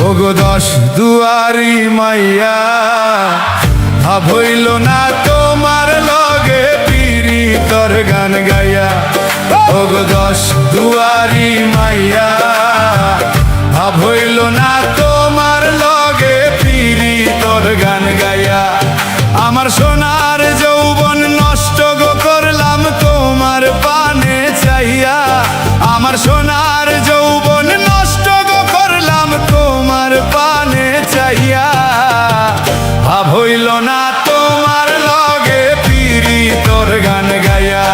ওগো দশ দুয়ারি মাইয়া ভাব হইল না তোমার লগে পীড়িতর গান গাইয়া। ওগো দশ দুয়ারি মাইয়া ভাব হইল না তোমার লগে পীড়িতর গান গাইয়া। আমার সোনার যৌবন নষ্ট গো করলাম তোমার পানে চাইয়া। আমার সোনার যৌবন নষ্ট গো করলাম তোমার পানে চাইয়া। ভাব হইল না তোমার লগে পীড়িতর গান গাইয়া।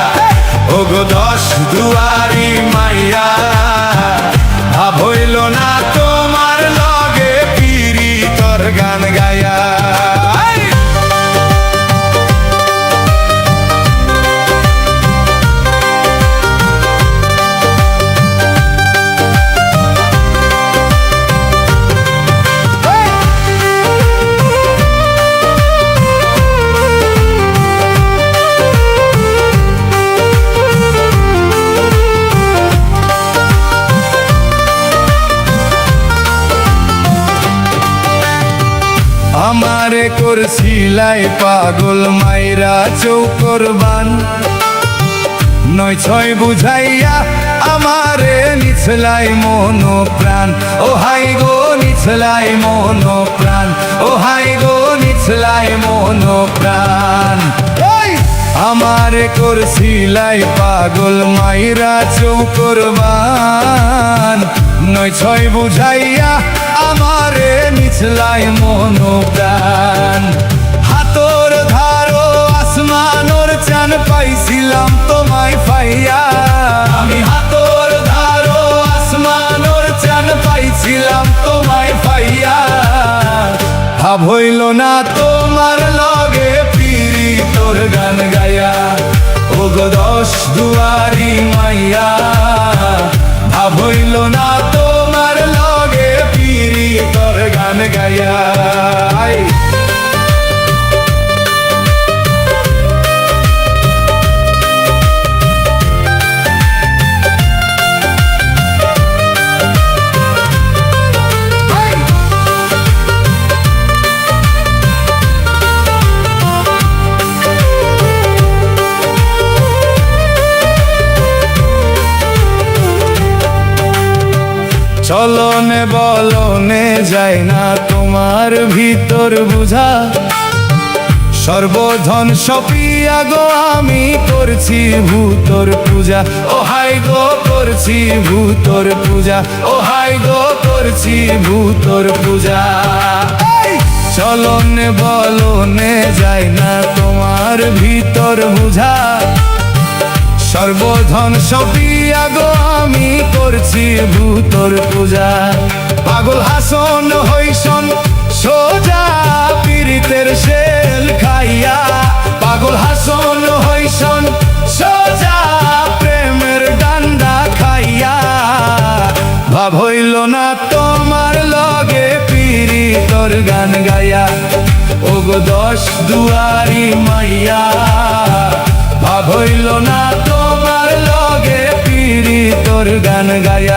ওগো দশ দুয়ারি মাইয়া ভাব হইল না তোমার লগে পীড়িতর গান গাইয়া। আমারে করছিলাই পাগল মাইরা চৌকরবান। নয় ছয় বুঝাইয়া আমারে নিছলাই মন প্রাণ। ও হাই গো নিছলাই মন প্রাণ। ও হাই গো নিছলাই মন প্রাণ। আমারে করছিলাই পাগল মাইরা চৌকরবান। নয় ছয় বুঝাইয়া আমারে নিছলাই মন প্রাণ। হাতর ধারো আসমানোর চান পাইছিলাম তোমায় পাইয়া। আমি হাতর ধারো আসমানোর চান পাইছিলাম তোমায় পাইয়া। ভাব হইল না তোমার লগে পীড়িতর গান গাইয়া। ওগো দশ দুয়ারি মাইয়া ভাব হইল না তোমার লগে পীড়িতর গান গাইয়া। চলনে বলনে যায় না তোমার ভিতর বুঝা। সর্বধন সপিয়া গো আমি করছি ভূতর পূজা। ও হাই গো করছি ভূতর পূজা। ও হাই গো করছি ভূতর পূজা। চলনে বলনে যায় না তোমার ভিতর বুঝা। সর্বধন সপিয়া গো আমি করছি ভূতর পূজা। পাগল হাসন হইসন সোজা পীড়িতের শেল খাইয়া। পাগল হাসন হইসন সোজা প্রেমের ডান্ডা খাইয়া। ভাব হইল না তোমার লগে পীড়িতর গান গাইয়া। ওগো দশ দুয়ারি মাইয়া ভাব হইল না তোমার লগে পীড়িতর গান গাইয়া।